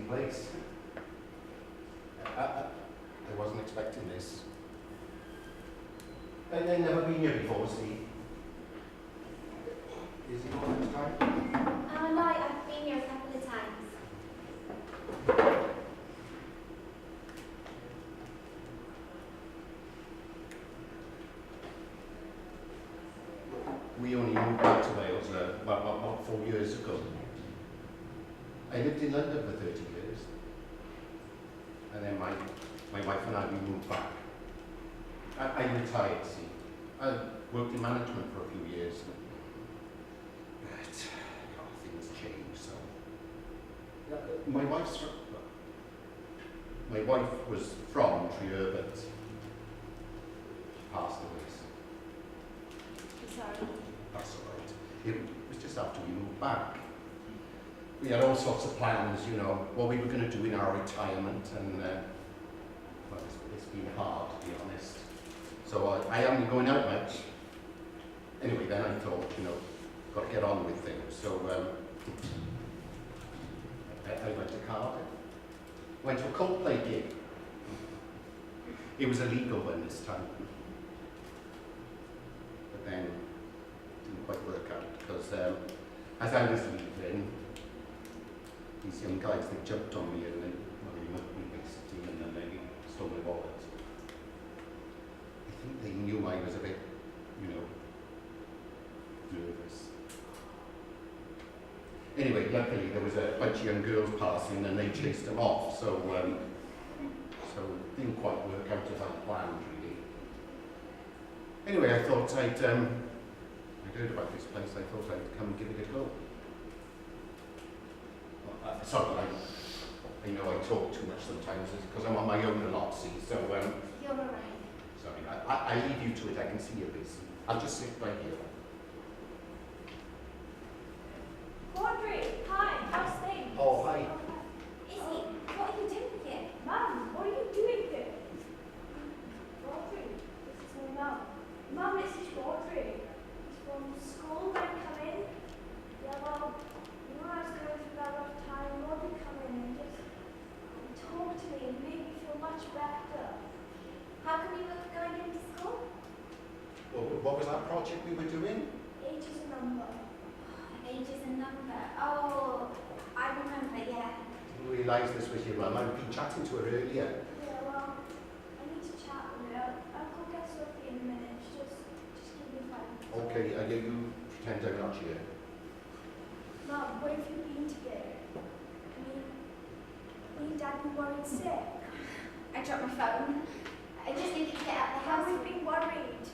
place. I wasn't expecting this. I've never been here before, see? Is it all this time? No, I've been here a couple of times. We only moved back to Wales about 4 years ago. I lived in London for 30 years. And then my wife and I, we moved back. I retired, see. I worked in management for a few years. But things change, so. My wife was from Trier, but she passed away. So. Sorry. That's all right. It was just after we moved back. We had all sorts of plans, you know, what we were going to do in our retirement, and well, it's been hard, to be honest. So I haven't been going out much. Anyway, then I thought, you know, got to get on with things. So I went to Cardiff. Went to a Coldplay gig. It was a legal one this time. But then it didn't quite work out because as I was leaving, these young guys, they jumped on me and they mugged me basically, and then they stole my wallet. I think they knew I was a bit, you know, nervous. Anyway, luckily there was a bunch of young girls passing and they chased them off, so so it didn't quite work out as I planned, really. Anyway, I thought I'd heard about this place, I thought I'd come and give it a go. Sorry, I know I talk too much sometimes because I'm on my own a lot, see, so You're alright. sorry, I leave you to it, I can see you're busy. I'll just sit right here. Audrey, hi, how's things? Oh, hi. Izzy, what are you doing here? Mum, what are you doing here? Audrey, this is my mum. Mum, this is Audrey. He's from school when I come in. Yeah, well, you know I was going through that rough time. Audrey come in and just talk to me and make me feel much better. How come you were going into school? Well, what was that project we were doing? Age is a number. Age is a number. Oh, I remember, yeah. Didn't realise this was your mum. I've been chatting to her earlier. Yeah, well, I need to chat with her. I'll go get Sophie in a minute. Just give me 5 minutes. Okay, you pretend I'm not here. Mum, where have you been today? Me and Dad been worried sick. I dropped my phone. I just needed to get out of the house. We've been worried.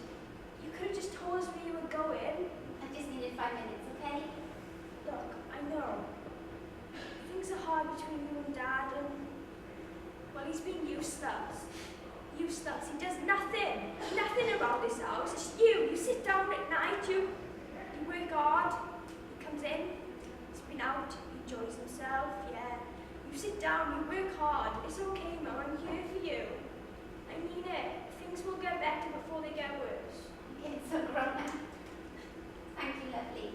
You could have just told us where you were going. I just needed 5 minutes, okay? Look, I know. Things are hard between you and Dad, and well, he's been useless. Useless. He does nothing. Nothing around this house. It's you. You sit down at night. You work hard. He comes in. He's been out. He enjoys himself. Yeah. You sit down. You work hard. It's okay, Mum. I'm here for you. I mean it. Things will get better before they get worse. You're getting so grown now. Thank you, lovely.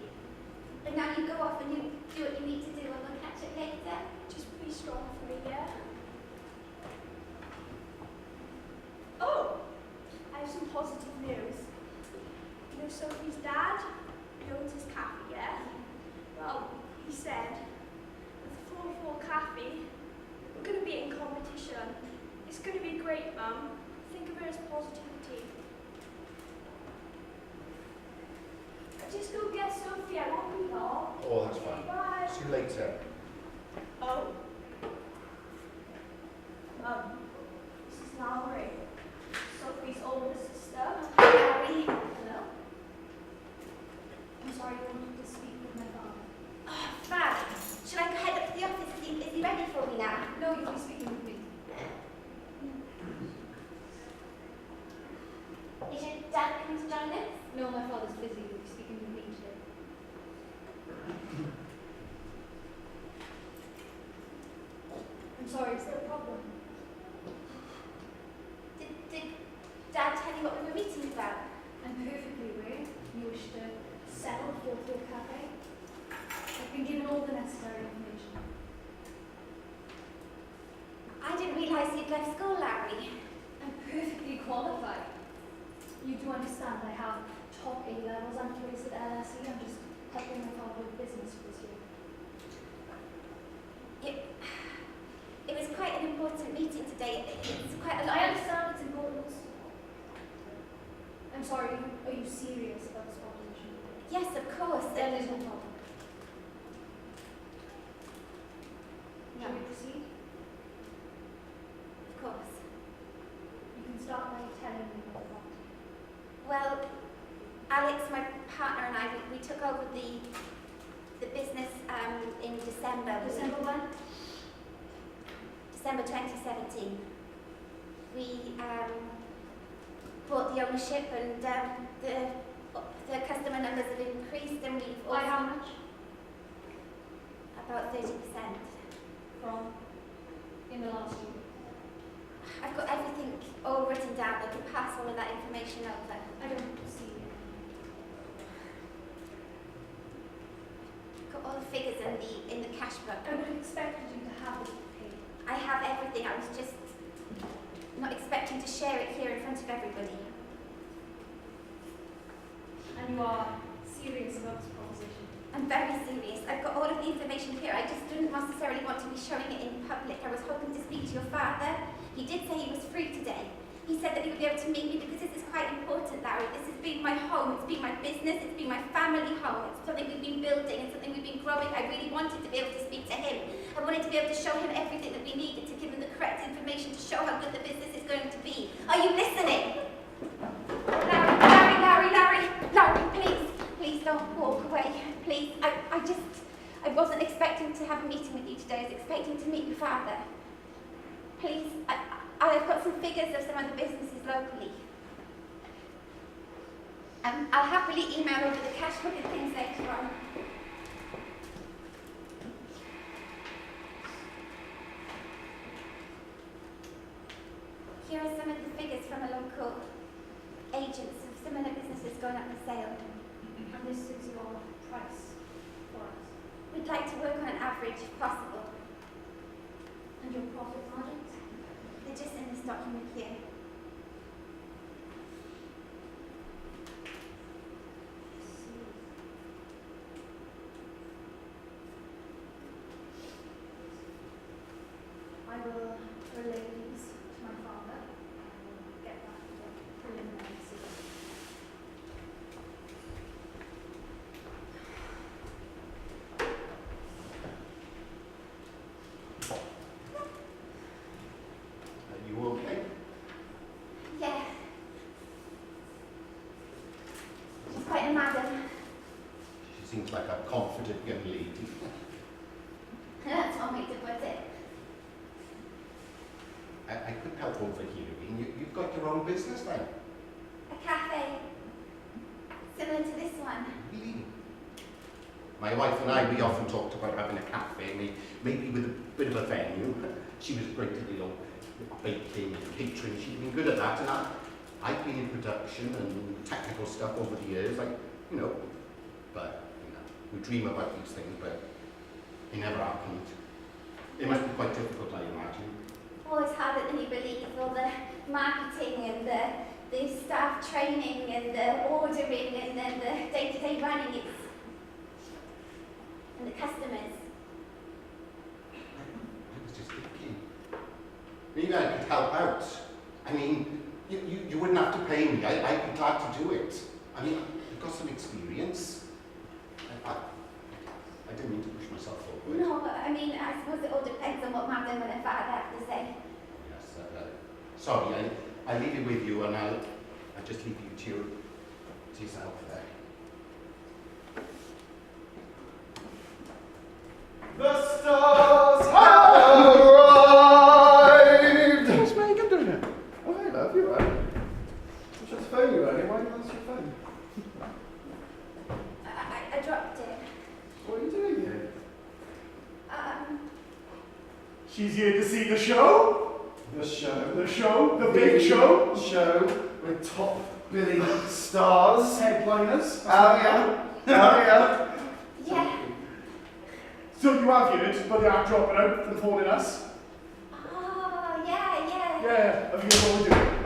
But now you go off and you do what you need to do and we'll catch up later. Just be strong for me, yeah? Oh! I have some positive news. You know Sophie's dad? He owns his cafe, yeah? Well, he said, with the 4-4 cafe, we're going to be in competition. It's going to be great, Mum. Think of it as positivity. Just go get Sophie, I won't be long. Oh, that's Okay, fine. bye. See you later. Oh. This is Mallory. Sophie's older sister. Harry. Hello? I'm sorry, you wanted to speak with my mom. Oh, Fab. Should I go head up to the office? Is he ready for me now? No, you'll be speaking with me. Is your dad coming to join us? No, my father's busy. You'll be speaking with me today. I'm sorry, is there a problem? Did Dad tell you what we were meeting about? I'm perfectly aware you wish to settle for a cafe. I've been given all the necessary information. have top A levels. I'm curious at LSE. I'm just helping my father with business for this year. It was quite an important meeting today. It's quite a lot. I understand it's important. I'm sorry, are you serious about this proposition? Yes, of course. Then there's no problem. Shall we proceed? Of course. You can start by telling me about the property. Well, Alex, my partner, and I, we took over the business in December. December when? December 2017. We bought the ownership, and the customer numbers have increased, and we've By also how much? about 30%. From in the last year. I've got everything all written down. I can pass all of that information over. I don't see it. Got all the figures in the cash book. I would have expected you to have it paid. I have everything. I was just not expecting to share it here in front of everybody. And you are serious about this proposition. I'm very serious. I've got all of the information here. I just didn't necessarily want to be showing it in public. I was hoping to speak to your father. He did say he was free today. He said that he would be able to meet me because this is quite important, Larry. This has been my home. It's been my business. It's been my family home. It's something we've been building and something we've been growing. I really wanted to be able to speak to him. I wanted to be able to show him everything that we needed to give him the correct information to show how good the business is going to be. Are you listening? Larry, please don't walk away. Please, I wasn't expecting to have a meeting with you today. I was expecting to meet your father. Please, I've got some figures of some of the businesses locally. I'll happily email over the cash book and things later on. Here are some of the figures from a local agents of similar businesses going up for sale. And this is your price for us. We'd like to work on an average if possible. And your profit margins? They're just in this document here. I will relay these to my father and we'll get back to the preliminary decision. Are you okay? Yeah. She's quite a madam. She seems like a confident young lady. That's one way to put it. I could help overhearing. You've got your own business then? A cafe. Similar to this one. Really? My wife and I, we often talked about having a cafe, maybe with a bit of a venue. She was great at, baking and catering. She'd been good at that, and I've been in production and technical stuff over the years, but, we dream about these things, but they never happened. It must be quite difficult, I imagine. Oh, it's harder than you believe. All the marketing and the staff training and the ordering and then the day-to-day running. And the customers. I was just thinking, maybe I could help out. I mean, you wouldn't have to pay me. I'd be glad to do it. I mean, I've got some experience. I didn't mean to push myself forward. No, but I mean, I suppose it all depends on what Madam and her father have to say. Yes, sorry, I leave it with you, and I'll just leave you to yourself there. The stars have arrived! What's Megan doing here? Oh, hey, love, you right? I was just phoning you earlier. Why didn't you answer your phone? I dropped it. What are you doing here? She's here to see the show. The show. The show, the big show. Show with top billing stars. Headliners. Oh, yeah. Oh, yeah. Yeah. So you have heard, but they are dropping out and phoning us. Oh, yeah. Yeah, have you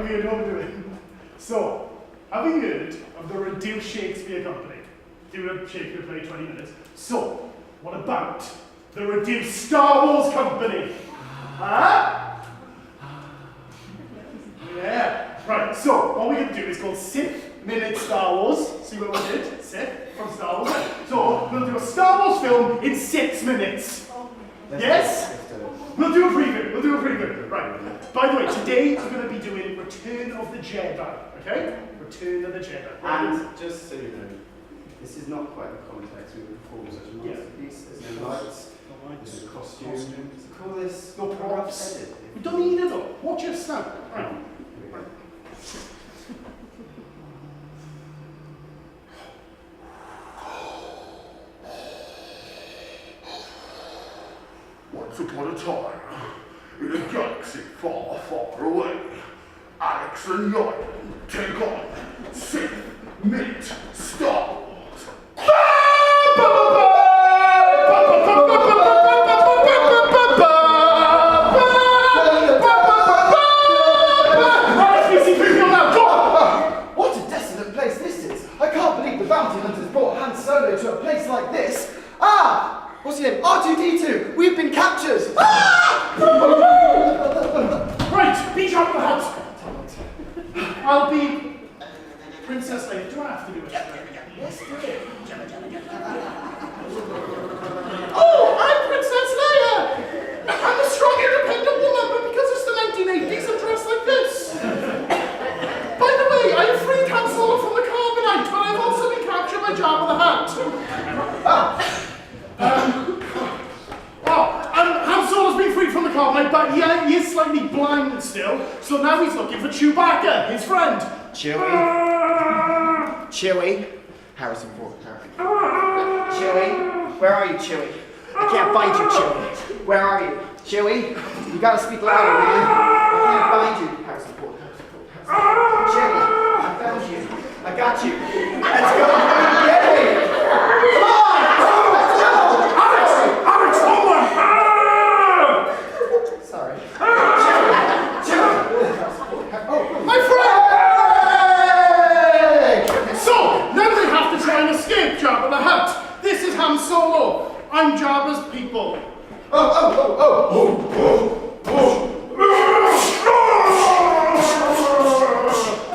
heard what we're doing? So, Having heard of the reduced Shakespeare Company, doing a Shakespeare play 20 minutes, so what about the reduced Star Wars Company? Huh? Yeah, right, so what we're going to do is called Sith Minute Star Wars. See what we did? Sith from Star Wars. So we'll do a Star Wars film in 6 minutes. Yes? We'll do a preview. Right. By the way, today we're going to be doing Return of the Jedi, okay? Return of the Jedi. And just so you know, this is not quite the context we would perform such a masterpiece. There's no lights, there's no costume. So call this No props. edit. We don't need it though. Watch us now. Right. Once upon a time, in a galaxy far, far away, Alex and Ryan take on Sith Minute Star Wars. What a desolate place this is! I can't believe the bounty hunters brought Han Solo to a place like this. Ah! What's his name? R2-D2! We've been captured! Ah! Right, be Jabba the Hutt. I'll be Princess Leia. Do I have to do it? Yes, do it. Oh, I'm Princess Leia! I'm a strong, independent woman, but because it's the 1980s, I'm dressed like this. By the way, I freed Han Solo from the carbonite, but I've also been captured by Jabba the Hutt. Han Solo's been freed from the carbonite, but he is slightly blind still, so now he's looking for Chewbacca, his friend. Chewie? Harrison Ford. Chewie? Where are you, Chewie? I can't find you, Chewie. Where are you? Chewie? You gotta speak louder, will you? I can't find you. Harrison Ford. Chewie, I found you. I got you. Let's go. Get me. Come on! Let's go! Alex, hold on! Sorry. Chewie! Oh, My friend! So, now they have to try and escape Jabba the Hutt. This is Han Solo. I'm Jabba's people.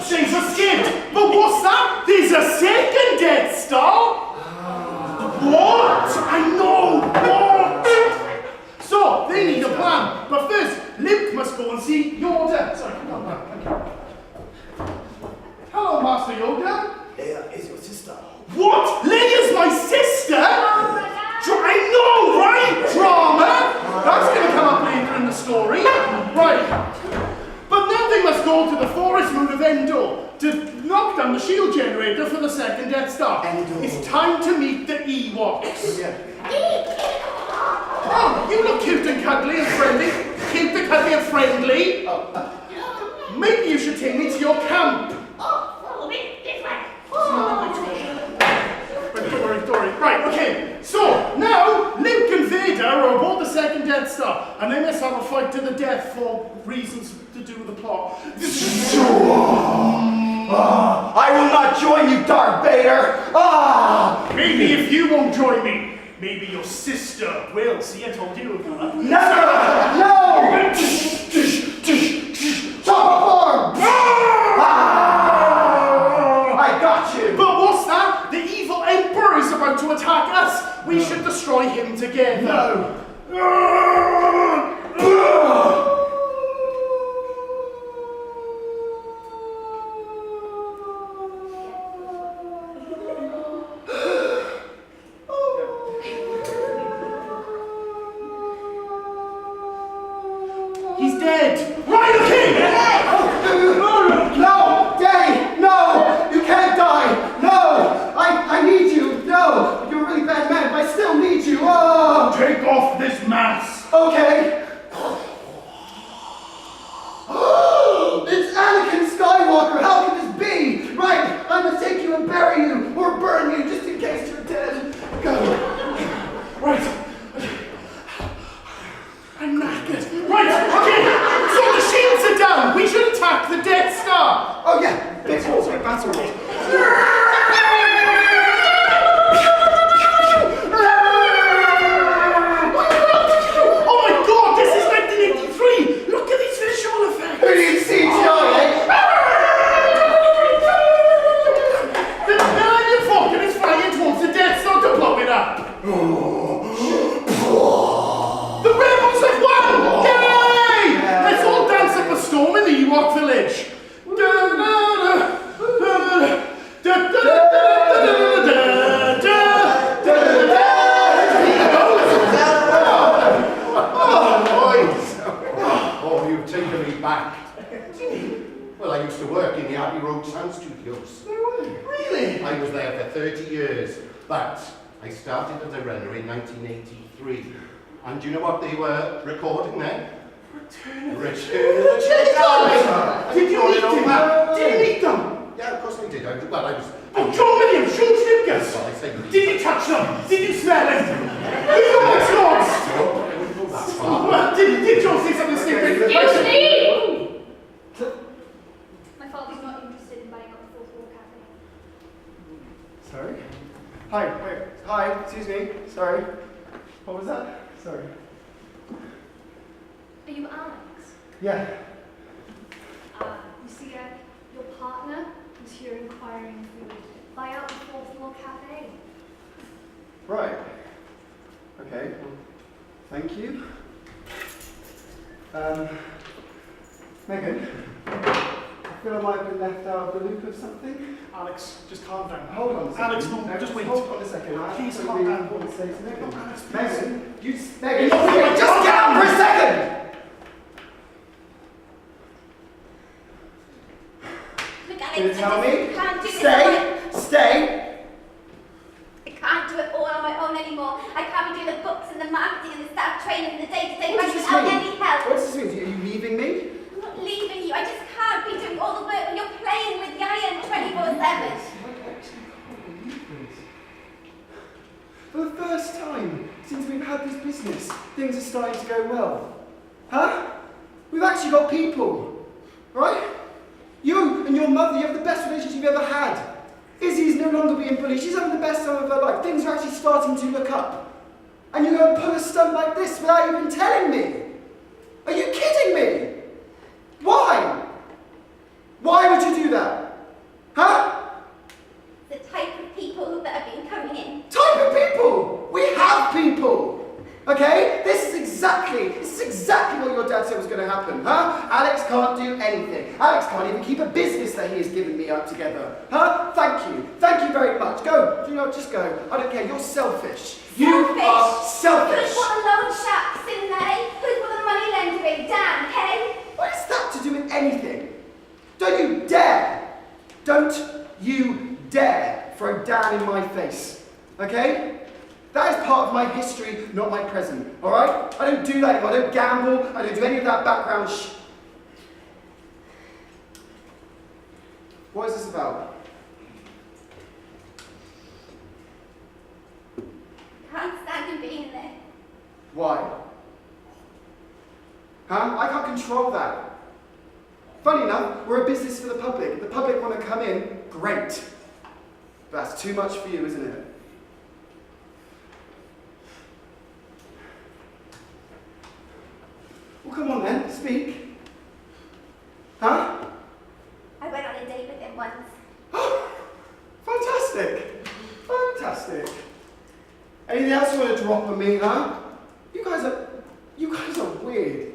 Things escaped. But what's that? There's a second Death Star? What? I know. What? So, they need a plan. But first, Luke must go and see Yoda. Sorry, come on. Thank you. Hello, Master Yoda. Leia is your sister. What? Leia's my sister? I know, right? Drama? That's going to come up later in the story. Right. But now they must go to the forest moon of Endor to knock down the shield generator for the second Death Star. Endor. It's time to meet the Ewoks. Yeah. Oh, you look cute and cuddly and friendly. Cute and cuddly and friendly. Maybe you should take me to your camp. Follow me this way. Story. Right, okay. So, now, Luke and Vader are aboard the second Death Star, and they must have a fight to the death for reasons to do with the plot. I will not join you, Darth Vader! Maybe if you won't join me, maybe your sister will. See, I told you it would come up. No! Chopper form! I got you! But what's that? The evil Emperor is about to attack us. We should destroy him together. No! He's dead. Right, okay. No! Daddy! No! You can't die! No! I need you! No! You're a really bad man, but I still need you! Oh! Take off this mask. Okay! It's Anakin Skywalker! How can this be? Right! I must take you and bury you, or burn you, just in case you're dead. Go! Right. I'm knackered. Right, okay. So the shields are down. We should attack the Death Star. Oh yeah! Big balls, big battle. The rebels have won! Yay! Let's all dance up a storm in the Ewok village. Oh, you've taken me back. Well, I used to work in the Abbey Road Sound Studios. Really? I was there for 30 years, but I started as a runner in 1983. And do you know what they were recording then? Return of Return of the Jedi! Did you meet them? Did you meet them? Yeah, of course I did. I was... Oh, John Williams, Sean Snipkers! Well, I say... Did you touch them? Did you smell them? Who you got swords? I wouldn't go that far. Well, did John say something stupid? Excuse me! My father's not interested in buying up the fourth floor cafe. Sorry? Hi, wait. Hi, excuse me. Sorry. What was that? Sorry. Are you Alex? Yeah. You see, your partner was here inquiring if we would buy out the fourth floor cafe. Right. Okay, well, thank you. Megan, I feel I might have been left out of the loop of something. Alex, just calm down. Hold on a second. Alex, no, just wait. Hold on a second. I Please have calm something down. important to say to Megan. Alex, please. Megan, Megan, No, just get out for a second! Look, Alex, Can you tell I me? just can't do this. Stay! I can't do it all on my own anymore. I can't be doing the books and the marketing and the staff training and the day-to-day What life does this without mean? any help. What does this mean? Are you leaving me? I'm not leaving you. I just can't be doing all the work when you're playing with the iron 24/7. For the first time since we've had this business, things are starting to go well. Huh? We've actually got people, right? You and your mother, you have the best relationship you've ever had. Izzy's no longer being bullied. She's having the best time of her life. Things are actually starting to look up. And you're going to pull a stunt like this without even telling me? Are you kidding me? Why? Why would you do that? Huh? The type of people that have been coming in. Type of people! We have people! Okay? This is exactly what your dad said was going to happen, huh? Alex can't do anything. Alex can't even keep a business that he has given me up together. Huh? Thank you very much. Go. You know, just go. I don't care. You're selfish. You are selfish. Who's got the loan sharks in there? Who's got the money lender in? Dan, hey? What has that to do with anything? Don't you dare! Don't you dare throw Dan in my face. Okay? That is part of my history, not my present. Alright? I don't do that anymore. I don't gamble. I don't do any of that background What is this about? Can't stand him being there. Why? Huh? I can't control that. Funny enough, we're a business for the public. If the public want to come in, great. But that's too much for you, isn't it? Well, come on then, speak. Huh? I went on a date with him once. Fantastic! Fantastic! Anything else you want to drop on me, huh? You guys are weird.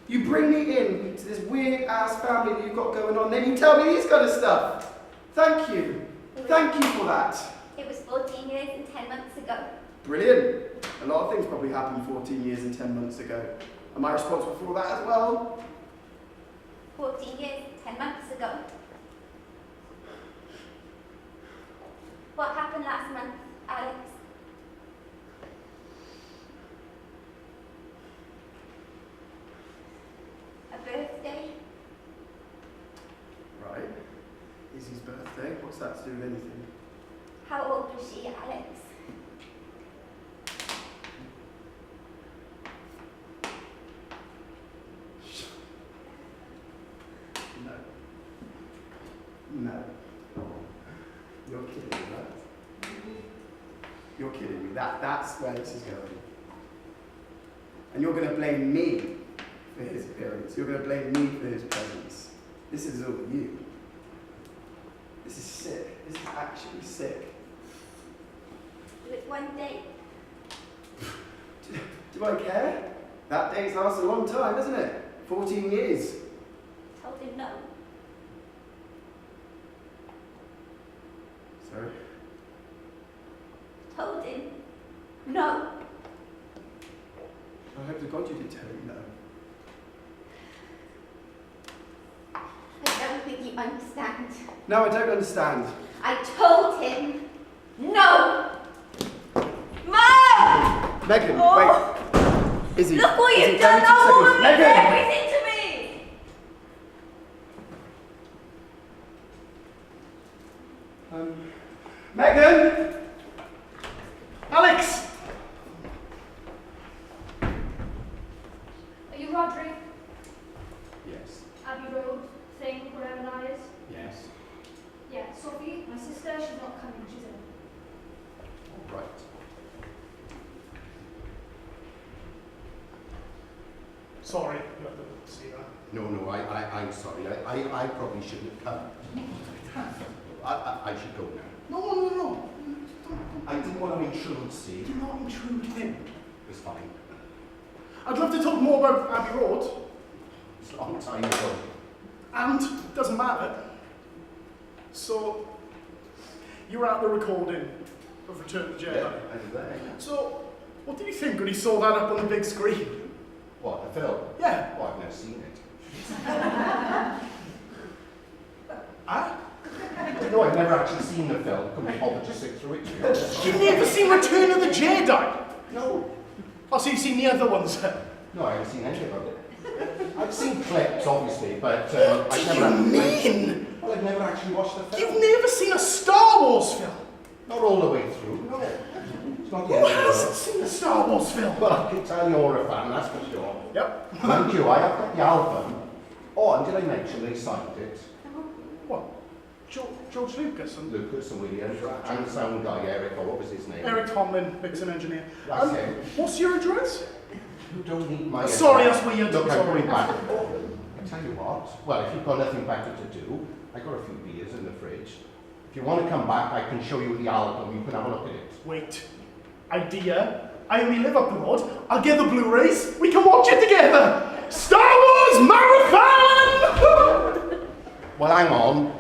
You bring me in to this weird-ass family that you've got going on, then you tell me these kind of stuff. Thank you. Thank you for that. It was 14 years and 10 months ago. Brilliant. A lot of things probably happened 14 years and 10 months ago. Am I responsible for all that as well? 14 years, 10 months ago. What happened last month, Alex? A birthday? Right. Izzy's birthday. What's that to do with anything? How old was she, Alex? No. You're kidding me, right? You're kidding me. That's where this is going. And you're going to blame me for his appearance. You're going to blame me for his presence. This is all you. This is sick. This is actually sick. It was one day. Do I care? That date's lasted a long time, hasn't it? 14 years. Told him no. Sorry. Told him no. I hope to God you did tell him no. I don't think you understand. No, I don't understand. I told him no. Mom! Megan, Oh. wait. Izzy. Look what Izzy, you've done! tell me 2 Oh, woman, seconds. you've Megan! everything to me! Megan! Alex! Are you Rodri? Yes. Abbey Road thing, whatever that is? Yes. Yeah, Sophie, my sister, she's not coming, she's in. All right. Sorry, you have to see that. No, I'm sorry. I probably shouldn't have come. I should go now. No. I didn't want to intrude, see? Do not intrude him. It's fine. I'd love to talk more about Abbey Road, It's a long time ago. and it doesn't matter. So, you were at the recording of Return of the Jedi. I was there. So, what did you think when you saw that up on the big screen? What, the film? Yeah. Oh, I've never seen it. Huh? No, I've never actually seen the film. Couldn't be bothered to sit through it. To be honest. You've never seen Return of the Jedi? No. Oh, so you've seen the other ones? No, I haven't seen any of it. I've seen clips, obviously, but What I've do never. you mean? Well, I've never actually watched the film. You've never seen a Star Wars film? Not all the way through. No. It's not the Who end of the hasn't world. seen a Star Wars film? Well, I can tell you're a fan, that's for sure. Yep. Mind you, I have got the album. Oh, and did I mention they signed it? What? George Lucas and Lucas and Williams, and the sound guy, Eric, or what was his name? Eric Tomlin, mixing engineer. That's him. What's your address? You don't need my Sorry, address. that's weird. Look, I'm Sorry. going back. I tell you what, well, if you've got nothing better to do, I got a few beers in the fridge. If you want to come back, I can show you the album. You can have a look at it. Wait. Idea. I only live up the road. I'll get the Blu-rays. We can watch it together. Star Wars Marathon! Well, hang on.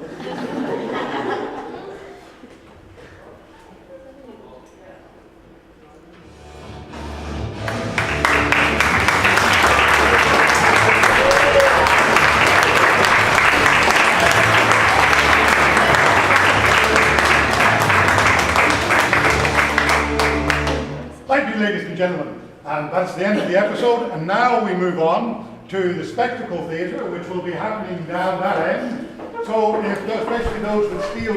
Thank you, ladies and gentlemen. And that's the end of the episode. And now we move on to the Spectacle Theatre, which will be happening down that end. So, if, especially those with steel